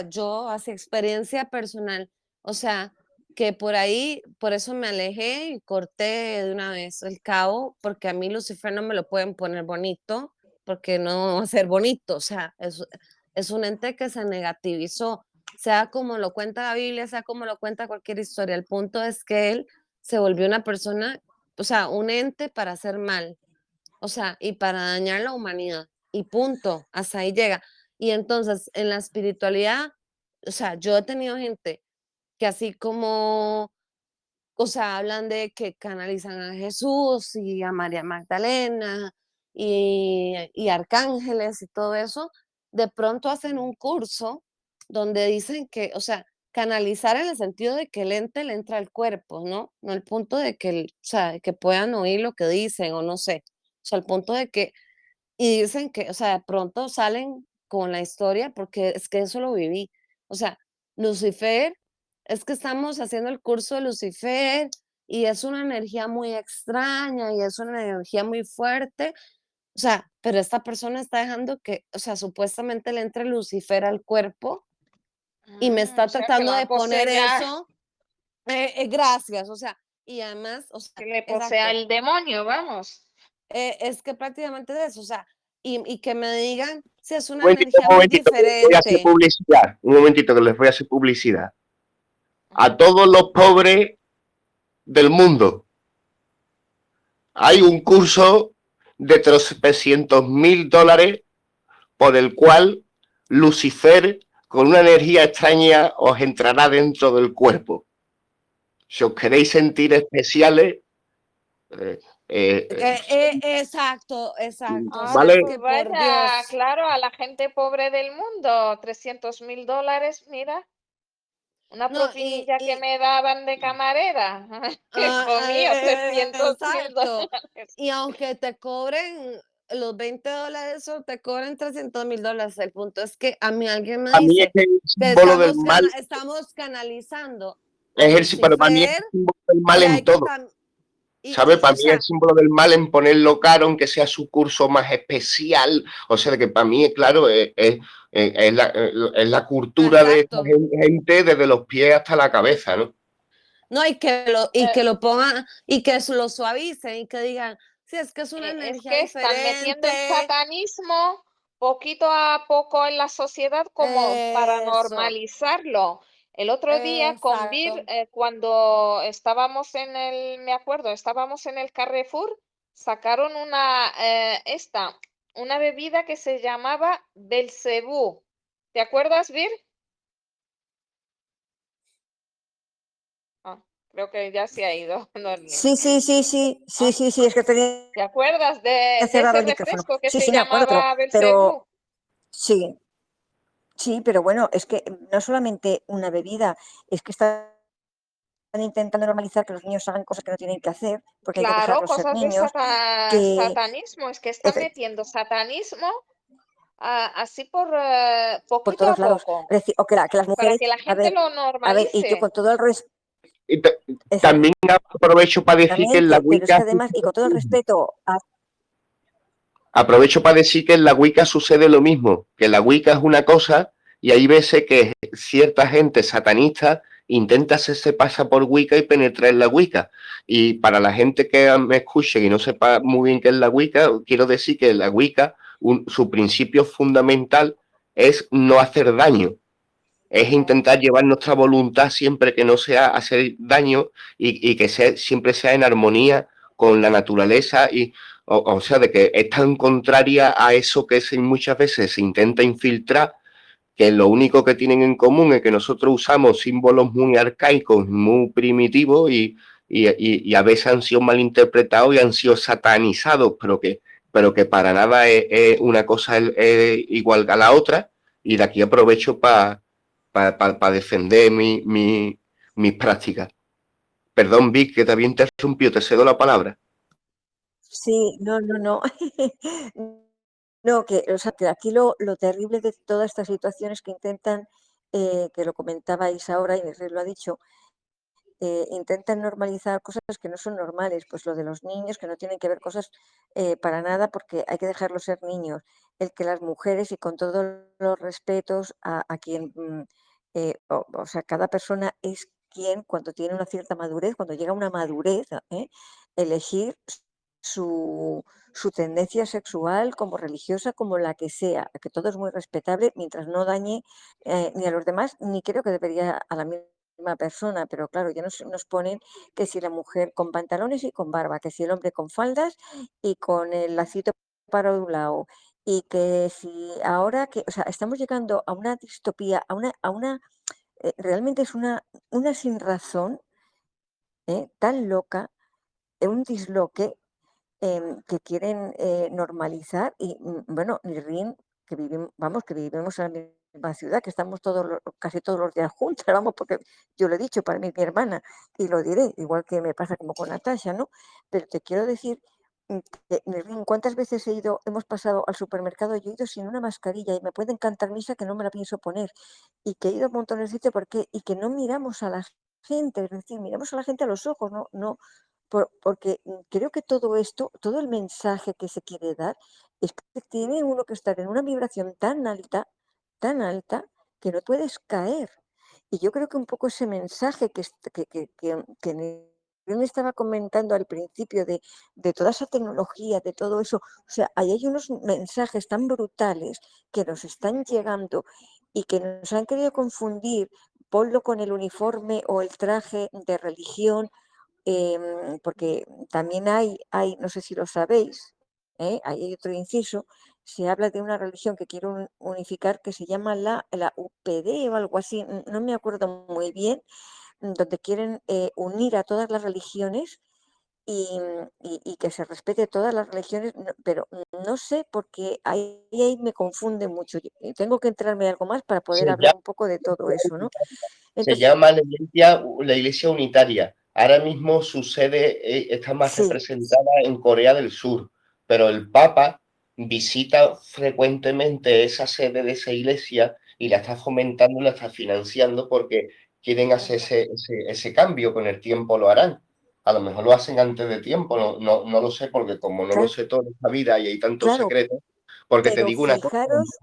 yo hace experiencia personal, o sea, que por ahí, por eso me alejé y corté de una vez el cabo, porque a mí Lucifer no me lo pueden poner bonito, porque no va a ser bonito, o sea, es un ente que se negativizó, sea como lo cuenta la Biblia, sea como lo cuenta cualquier historia, el punto es que él se volvió una persona, o sea, un ente para hacer mal, o sea, y para dañar la humanidad, y punto, hasta ahí llega. Y entonces, en la espiritualidad, o sea, yo he tenido gente que así como, o sea, hablan de que canalizan a Jesús y a María Magdalena y arcángeles y todo eso, de pronto hacen un curso donde dicen que, o sea, canalizar en el sentido de que el ente le entra al cuerpo, ¿no? No el punto de que, o sea, de que puedan oír lo que dicen o no sé. O sea, el punto de que y dicen que, o sea, de pronto salen con la historia, porque es que eso lo viví. O sea, Lucifer, es que estamos haciendo el curso de Lucifer y es una energía muy extraña y es una energía muy fuerte. O sea, pero esta persona está dejando que, o sea, supuestamente le entre Lucifer al cuerpo y me O está sea, que tratando la de poner posea, eso. Gracias, o sea, y además, o sea, que le posea exacto. el demonio, vamos. Es que prácticamente es eso, o sea, y que me digan si es una Un energía muy momentito que les voy a hacer diferente. publicidad, un momentito que les voy a hacer publicidad. A Ujú. todos los pobres del mundo hay un curso de $300.000 por el cual Lucifer con una energía extraña os entrará dentro del cuerpo. Si os queréis sentir especiales, eh, Exacto, exacto, o Ah, sea, es ¿vale? que pues por vaya, Dios, claro, a la gente pobre del mundo, $300.000, mira, una no, propinilla que me daban de camarera. Hijo mío, 300.000 exacto, dólares. y aunque te cobren los $20 o te cobren $300.000, el punto es que a mí alguien me A mí es dice que el que símbolo del mal estamos canalizando. pero para mí es Lucifer, el símbolo del mal y en hay todo. tam- ¿Sabes? Para o mí es el sea, símbolo del mal en ponerlo caro, aunque sea su curso más especial. O sea, que para mí, claro, es la cultura de esta exacto. gente desde los pies hasta la cabeza, ¿no? No, y Eh, que lo pongan, y que lo suavicen, y que digan, sí, es que es una es energía que están metiendo el diferente. satanismo poquito a poco en la sociedad como para Eso, normalizarlo. El otro día con Vir, exacto. cuando estábamos me acuerdo, estábamos en el Carrefour, sacaron una bebida que se llamaba Belcebú. ¿Te acuerdas, Vir? Ah, creo que ya se ha ido, Norni. Sí, sí, sí, sí, sí, Ah, sí, sí, es que tenía ¿te acuerdas de cerrado ese el micrófono. refresco que Sí, se sí, me acuerdo, llamaba pero Belcebú? sí, sí, pero bueno, es que no solamente una bebida, es que están intentando normalizar que los niños hagan cosas que no tienen que hacer, porque hay que Claro, dejarlos ser cosas de niños, que satanismo, es que están efe- metiendo satanismo así por por poquito todos a lados, poco, es decir, o que las para mujeres, que la gente lo a ver, y yo normalice. con todo el respeto, Y también aprovecho para decir que en la exactamente, pero es Wicca que además, y con todo el respeto a... aprovecho para decir que en la Wicca sucede lo mismo, que la Wicca es una cosa y hay veces que cierta gente satanista intenta hacerse pasa por Wicca y penetrar en la Wicca. Y para la gente que me escuche y no sepa muy bien qué es la Wicca, quiero decir que la Wicca, su principio fundamental es no hacer daño. Es intentar llevar nuestra voluntad siempre que no sea hacer daño y que siempre sea en armonía con la naturaleza o sea, de que es tan contraria a eso que muchas veces se intenta infiltrar, que lo único que tienen en común es que nosotros usamos símbolos muy arcaicos, muy primitivos y a veces han sido malinterpretados y han sido satanizados, pero que para nada es una cosa igual a la otra. Y de aquí aprovecho para defender mis prácticas. Perdón, Vic, que te había interrumpido, te cedo la palabra. Sí, no, no, no. No, que, o sea, que aquí lo terrible de toda esta situación es que intentan, que lo comentabais ahora, y Inés lo ha dicho, intentan normalizar cosas que no son normales, pues lo de los niños, que no tienen que ver cosas para nada, porque hay que dejarlos ser niños. El que las mujeres, y con todos los respetos a quien, o sea, cada persona es quien, cuando tiene una cierta madurez, cuando llega a una madurez, elegir su, su tendencia sexual como religiosa, como la que sea, que todo es muy respetable mientras no dañe ni a los demás, ni creo que debería a la misma persona, pero claro, ya nos ponen que si la mujer con pantalones y con barba, que si el hombre con faldas y con el lacito para un lado, y que si ahora que, o sea, estamos llegando a una distopía, realmente es una sin razón, tan loca, un disloque que quieren normalizar y bueno, ni RIN, que vivimos, vamos, que vivimos en la misma ciudad, que estamos casi todos los días juntas, vamos, porque yo lo he dicho, para mí mi hermana, y lo diré, igual que me pasa como con Natasha, ¿no? Pero te quiero decir que, Nirrin, ¿cuántas veces hemos pasado al supermercado, yo he ido sin una mascarilla y me puede encantar misa que no me la pienso poner, y que he ido a montones de sitios porque, y que no miramos a la gente, es decir, miramos a la gente a los ojos, porque creo que todo esto, todo el mensaje que se quiere dar, es que tiene uno que estar en una vibración tan alta, que no puedes caer. Y yo creo que un poco ese mensaje que me estaba comentando al principio de toda esa tecnología, de todo eso, o sea, ahí hay unos mensajes tan brutales que nos están llegando y que nos han querido confundir, ponlo con el uniforme o el traje de religión, porque también no sé si lo sabéis, ahí hay otro inciso, se habla de una religión que quiere unificar que se llama la UPD o algo así, no me acuerdo muy bien, donde quieren unir a todas las religiones y que se respete todas las religiones, pero no sé porque ahí me confunde mucho. Tengo que entrarme algo más para Se poder hablar llama un poco de todo eso, ¿no? Se Entonces, llama la Iglesia Unitaria. Ahora mismo su sede está más sí, representada en Corea del Sur, pero el Papa visita frecuentemente esa sede de esa iglesia y la está fomentando y la está financiando porque quieren hacer ese cambio, con el tiempo lo harán. A lo mejor lo hacen antes de tiempo, no lo sé, porque como no lo Claro, sé todo en esta vida y hay tantos claro, secretos, porque te pero digo una cosa, fijaros,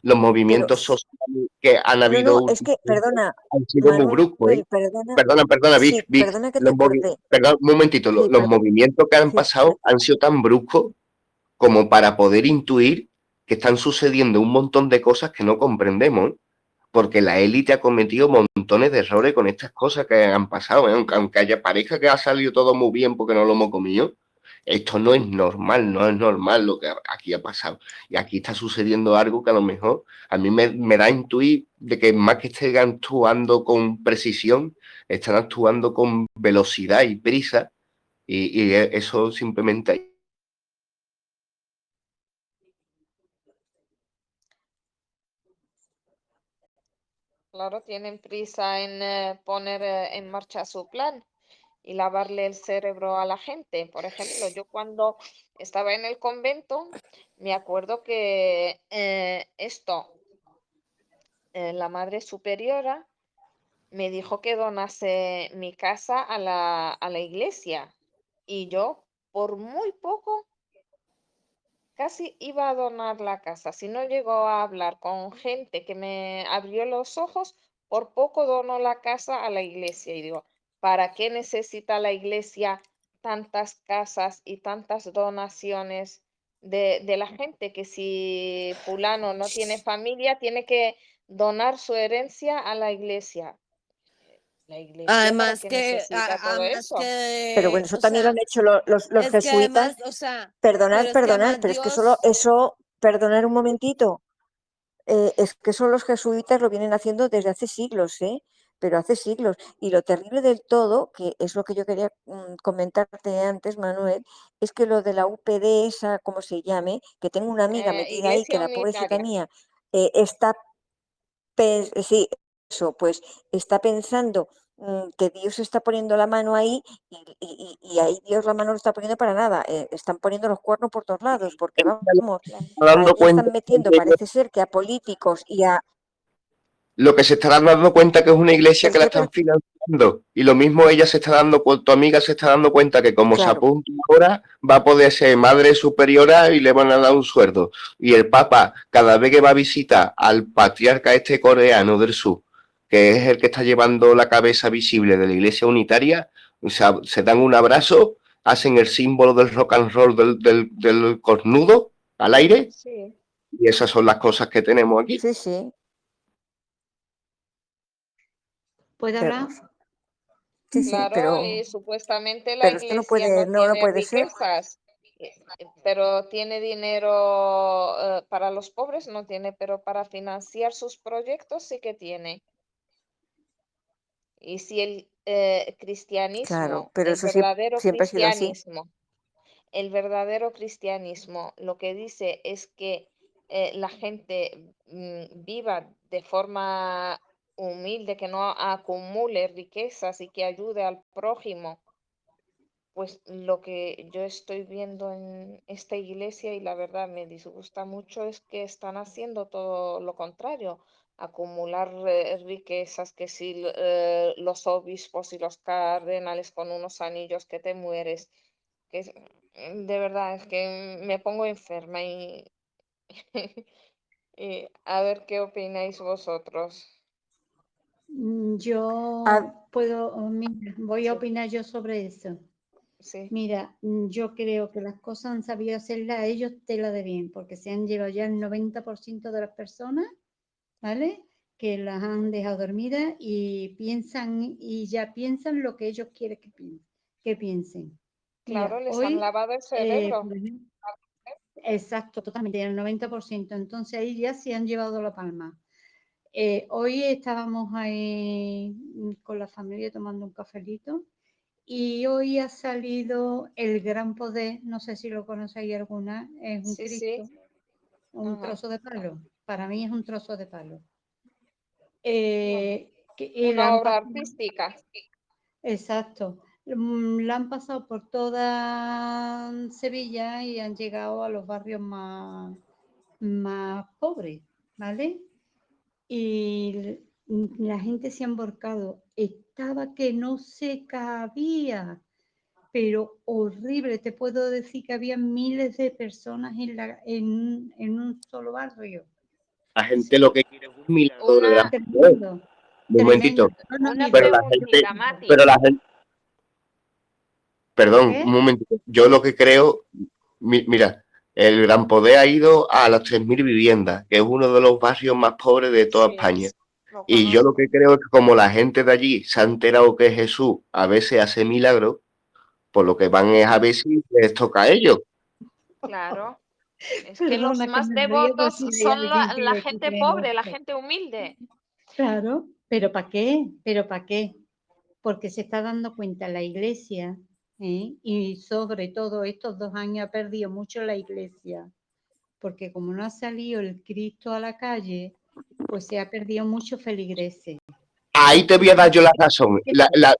los pero movimientos sociales que han no, habido no, es que, últimamente perdona, han sido muy bruscos, ¿eh? Manuel, perdona, Perdona, sí, Vic, perdona que te corte, perdón, un momentito, sí, los movimientos que han sí, pasado han sido tan bruscos como para poder intuir que están sucediendo un montón de cosas que no comprendemos, porque la élite ha cometido montones de errores con estas cosas que han pasado, ¿eh? Aunque haya pareja que ha salido todo muy bien porque no lo hemos comido, esto no es normal lo que aquí ha pasado. Y aquí está sucediendo algo que a lo mejor a mí me da a intuir de que más que estén actuando con precisión, están actuando con velocidad y prisa, y eso simplemente. Claro, tienen prisa en poner en marcha su plan y lavarle el cerebro a la gente. Por ejemplo, yo cuando estaba en el convento, me acuerdo que la Madre Superiora me dijo que donase mi casa a la iglesia y yo por muy poco casi iba a donar la casa. Si no llegó a hablar con gente que me abrió los ojos, por poco donó la casa a la iglesia. Y digo, ¿para qué necesita la iglesia tantas casas y tantas donaciones de la gente? Que si fulano no tiene familia, tiene que donar su herencia a la iglesia. ¿La iglesia para Además qué que, necesita todo además eso? pero bueno, que, eso o también lo sea, han hecho los es que jesuitas, además, o sea, perdonad, pero es que perdonad, además pero es que solo Dios, eso, perdonad un momentito, es que eso los jesuitas lo vienen haciendo desde hace siglos, ¿eh? Pero hace siglos. Y lo terrible del todo, que es lo que yo quería comentarte antes, Manuel, es que lo de la UPD, esa, como se llame, que tengo una amiga metida ahí, que Iglesia la pobrecita unitaria. mía está, sí, eso, pues está pensando que Dios está poniendo la mano ahí y ahí Dios la mano no está poniendo para nada. Están poniendo los cuernos por todos lados, porque vamos, Claro. ahí Dando cuenta están metiendo, parece ser que a políticos y a lo que se está dando cuenta que es una iglesia el que la que, están financiando. Y lo mismo ella se está dando, tu amiga se está dando cuenta que como se claro, apunta ahora, va a poder ser madre superiora y le van a dar un sueldo. Y el Papa, cada vez que va a visitar al patriarca este coreano del sur, que es el que está llevando la cabeza visible de la iglesia unitaria, o sea, se dan un abrazo, hacen el símbolo del rock and roll del cornudo al aire, Sí, y esas son las cosas que tenemos aquí. sí, sí, ¿Puedo hablar? pero, sí, sí, claro, y supuestamente la pero esto no iglesia puede, no no, no tiene puede ser, riquezas, pero tiene dinero para los pobres, no tiene, pero para financiar sus proyectos sí que tiene. Y si el claro, cristianismo, pero eso siempre ha sido así, el verdadero cristianismo, lo que dice es que la gente viva de forma humilde, que no acumule riquezas y que ayude al prójimo, pues lo que yo estoy viendo en esta iglesia y la verdad me disgusta mucho es que están haciendo todo lo contrario, acumular riquezas, que si los obispos y los cardenales con unos anillos que te mueres, de verdad es que me pongo enferma y, y a ver qué opináis vosotros. Ah, Yo puedo, mira, voy a Sí, opinar yo sobre eso. sí, Mira, yo creo que las cosas han sabido hacerlas a ellos tela de bien, porque se han llevado ya el 90% de las personas, ¿vale? Que las han dejado dormidas y piensan, y ya piensan lo que ellos quieren que piensen. claro, Mira, les han hoy, lavado el por cerebro. ejemplo, exacto, totalmente, el 90%. Entonces ahí ya se han llevado la palma. Hoy estábamos ahí con la familia tomando un cafelito y hoy ha salido el Gran Poder, no sé si lo conocéis alguna, es un Sí, sí, Cristo, un ajá. trozo de palo. Para mí es un trozo de palo. Bueno, Y la una han obra pasado, artística. exacto, la han pasado por toda Sevilla y han llegado a los barrios más pobres, ¿vale? Y la gente se ha emborcado, estaba que no se cabía, pero horrible. Te puedo decir que había miles de personas en un solo barrio. La gente lo que quiere es un milagro de Una, gran poder. Tremendo, Un tremendo. momentito. Yo no he una ido, Pero la pero gente, preguntita, Mati. pero la gente, perdón, ¿qué? un momentito. Yo lo que creo, mira, el Gran Poder ha ido a las 3.000 viviendas, que es uno de los barrios más pobres de toda Sí, España. lo Y yo lo conozco. que creo es que como la gente de allí se ha enterado que Jesús a veces hace milagros, pues lo que van es a ver si les toca a ellos. Claro. Es que los Perdona que más me río, pero devotos sí hay son alguien la que gente cree en pobre, la esto. gente humilde. Claro, pero ¿para qué? ¿Pero para qué? Porque se está dando cuenta la iglesia, ¿eh? Y sobre todo estos 2 años ha perdido mucho la iglesia, porque como no ha salido el Cristo a la calle, pues se ha perdido muchos feligreses. Ahí te voy a dar yo la razón. Lo que la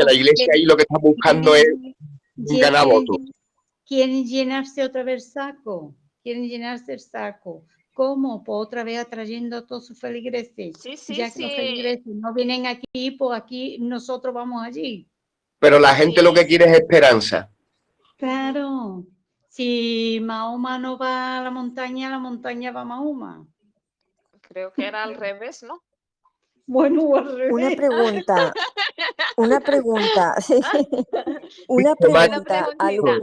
No, iglesia ahí lo que está buscando es ganar votos. quieren llenarse otra vez el saco, quieren llenarse el saco. ¿Cómo? Pues otra vez atrayendo a todos sus feligreses. Sí, sí, Ya que los sí. feligreses no vienen aquí, pues aquí nosotros vamos allí. Pero la gente lo Sí. que quiere es esperanza. Claro, si Mahoma no va a la montaña va Mahoma. Creo que era al revés, ¿no? Bueno, o al Una revés. pregunta, sí, una Tomás, Una pregunta. preguntita.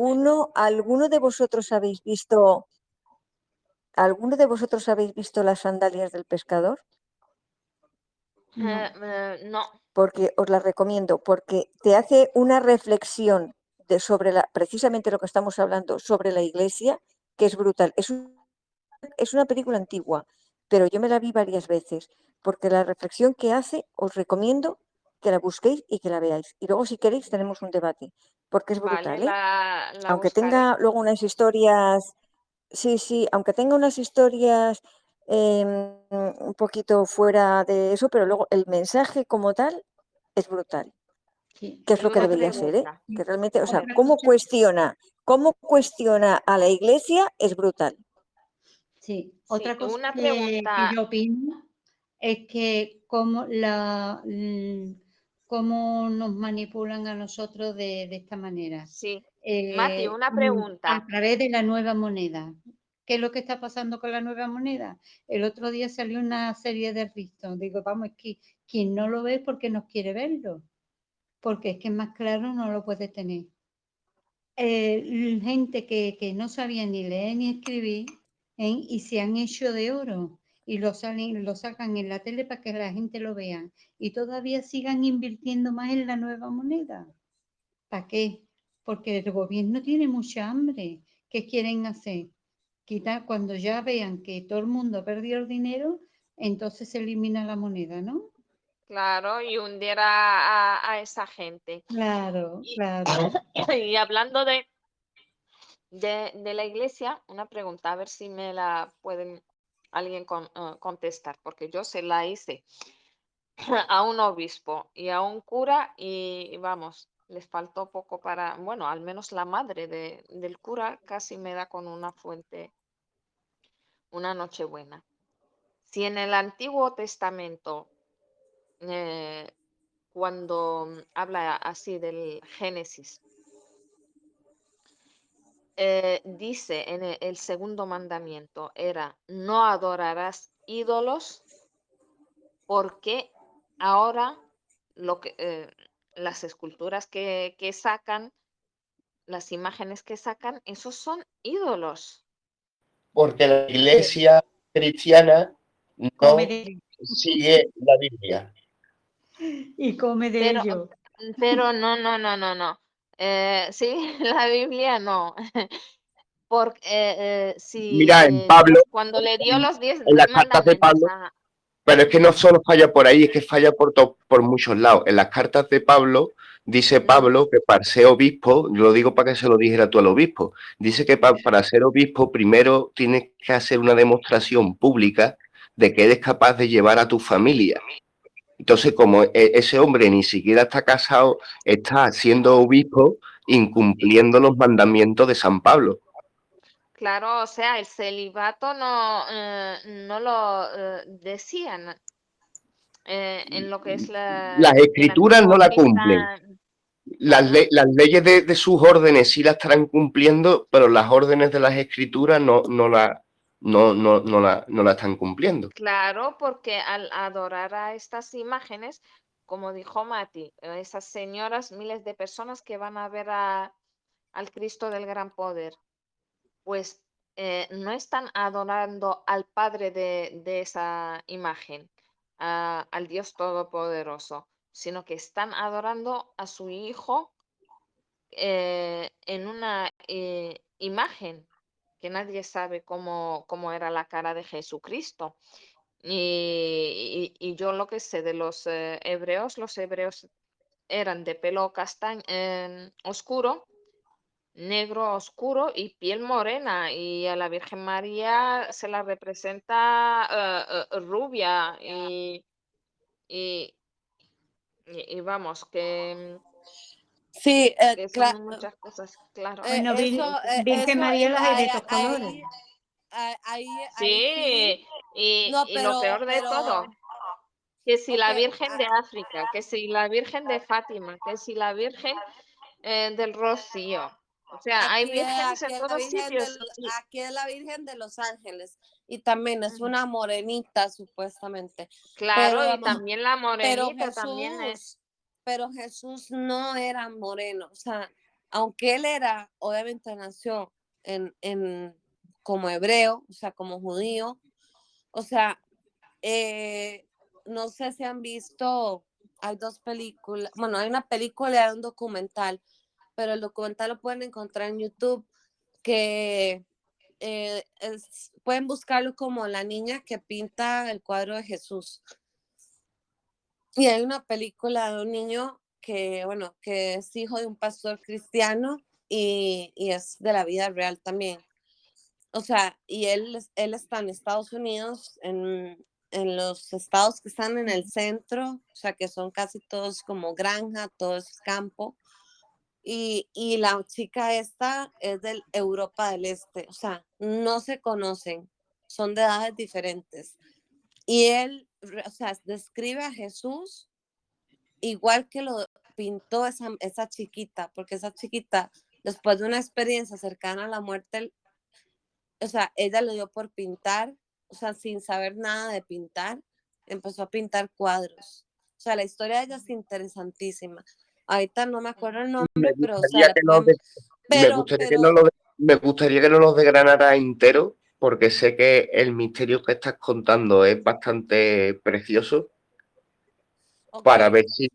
¿Alguno de vosotros habéis visto las sandalias del pescador? No. No. Porque os las recomiendo, porque te hace una reflexión sobre precisamente lo que estamos hablando, sobre la iglesia, que es brutal. Es una película antigua, pero yo me la vi varias veces, porque la reflexión que hace, os recomiendo que la busquéis y que la veáis. Y luego, si queréis, tenemos un debate, porque es Vale, brutal, ¿eh? la Aunque buscaré. tenga luego unas historias, sí, aunque tenga unas historias un poquito fuera de eso, pero luego el mensaje como tal es brutal, Sí. que es Y lo que una debería ser, ¿eh? pregunta. Que realmente, o sea, Otra cómo cuestiona a la iglesia es brutal. Sí, Sí, otra cosa una que pregunta. yo opino es que cómo nos manipulan a nosotros de esta manera, Sí. Mati, una a pregunta. través de la nueva moneda. ¿Qué es lo que está pasando con la nueva moneda? El otro día salió una serie de Risto. Digo, vamos, es que quien no lo ve porque no quiere verlo, porque es que más claro no lo puede tener. Gente que no sabía ni leer ni escribir, ¿eh? Y se han hecho de oro y lo sacan en la tele para que la gente lo vea y todavía sigan invirtiendo más en la nueva moneda. ¿Para qué? Porque el gobierno tiene mucha hambre. ¿Qué quieren hacer? Quitar cuando ya vean que todo el mundo ha perdido el dinero, entonces se elimina la moneda, ¿no? Claro, y hundir a esa gente. Claro, Y, claro. y hablando de la iglesia, una pregunta, a ver si me la pueden alguien contestar, porque yo se la hice a un obispo y a un cura y vamos, les faltó poco para, bueno, al menos la madre del cura casi me da con una fuente, una Nochebuena. Si en el Antiguo Testamento, eh, cuando habla así del Génesis, dice en el segundo mandamiento, era, no adorarás ídolos, porque ahora las esculturas que sacan, las imágenes que sacan, esos son ídolos. Porque la iglesia cristiana Come no de ello. sigue la Biblia. Y come de Pero, ello. pero no. Sí, la Biblia no. Porque si Mira, en Pablo, Dios cuando le dio los 10 en las cartas de mandamientos Pablo, pero es que no solo falla por ahí, es que falla por muchos lados. En las cartas de Pablo, dice Pablo que para ser obispo, yo lo digo para que se lo dijera tú al obispo, dice que para ser obispo primero tienes que hacer una demostración pública de que eres capaz de llevar a tu familia. Entonces, como ese hombre ni siquiera está casado, está siendo obispo incumpliendo los mandamientos de San Pablo. Claro, o sea, el celibato no lo decían en lo que es Las el escrituras no antiguo la cumplen. Claro, Las leyes de sus órdenes sí las estarán cumpliendo, pero las órdenes de las escrituras no la están cumpliendo. claro, porque al adorar a estas imágenes, como dijo Mati, esas señoras, miles de personas que van a ver al Cristo del gran poder, pues no están adorando al Padre de esa imagen, al Dios Todopoderoso, sino que están adorando a su Hijo en una imagen que nadie sabe cómo era la cara de Jesucristo. Y yo lo que sé de los hebreos eran de pelo castaño oscuro, negro oscuro y piel morena, y a la Virgen María se la representa rubia y, y vamos, Sí, que son muchas cosas, claro. Bueno, eso, Virgen María las hay de estos colores. ahí sí, Sí, no, y lo peor de todo, que si ok, la Virgen de África, que si la Virgen de Fátima, que si la Virgen del Rocío. O sea, hay vírgenes en todos sitios. aquí es la Virgen de los Ángeles y también es Ujú. una morenita supuestamente, pero Claro, y digamos, también la pero morenita también Jesús, pero Jesús no era moreno, o sea, aunque él era, obviamente nació como hebreo, o sea, como judío, o sea, eh, no sé si han visto, hay dos películas, bueno, hay una película y un documental, pero el documental lo pueden encontrar en YouTube, que pueden buscarlo como la niña que pinta el cuadro de Jesús. Y hay una película de un niño que, bueno, que es hijo de un pastor cristiano y es de la vida real también. O sea, y él está en Estados Unidos, en los estados que están en el centro, o sea, que son casi todos como granja, todo es campo. Y la chica esta es de Europa del Este, o sea, no se conocen, son de edades diferentes. Y él, o sea, describe a Jesús igual que lo pintó esa chiquita, porque esa chiquita, después de una experiencia cercana a la muerte, o sea, ella le dio por pintar, o sea, sin saber nada de pintar, empezó a pintar cuadros. O sea, la historia de ella es interesantísima. Ahorita no me acuerdo el Me nombre, pero, o sea, gustaría la que no pueden, me pero, gustaría que no pero, me gustaría que no los desgranara entero, porque sé que el misterio que estás contando es bastante precioso, ok. para ver si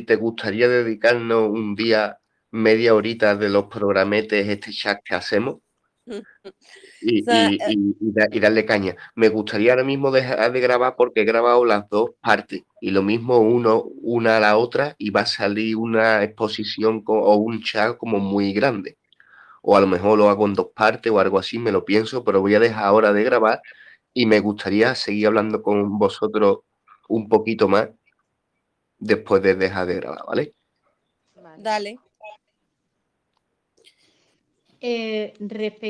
te gustaría dedicarnos un día, media horita de los programetes, este chat que hacemos, O sea, y darle caña. Me gustaría ahora mismo dejar de grabar porque he grabado las dos partes, y lo mismo una a la otra, y va a salir una exposición o un chat como muy grande. O a lo mejor lo hago en dos partes o algo así, me lo pienso, pero voy a dejar ahora de grabar y me gustaría seguir hablando con vosotros un poquito más después de dejar de grabar, ¿vale? Vale. dale. Respecto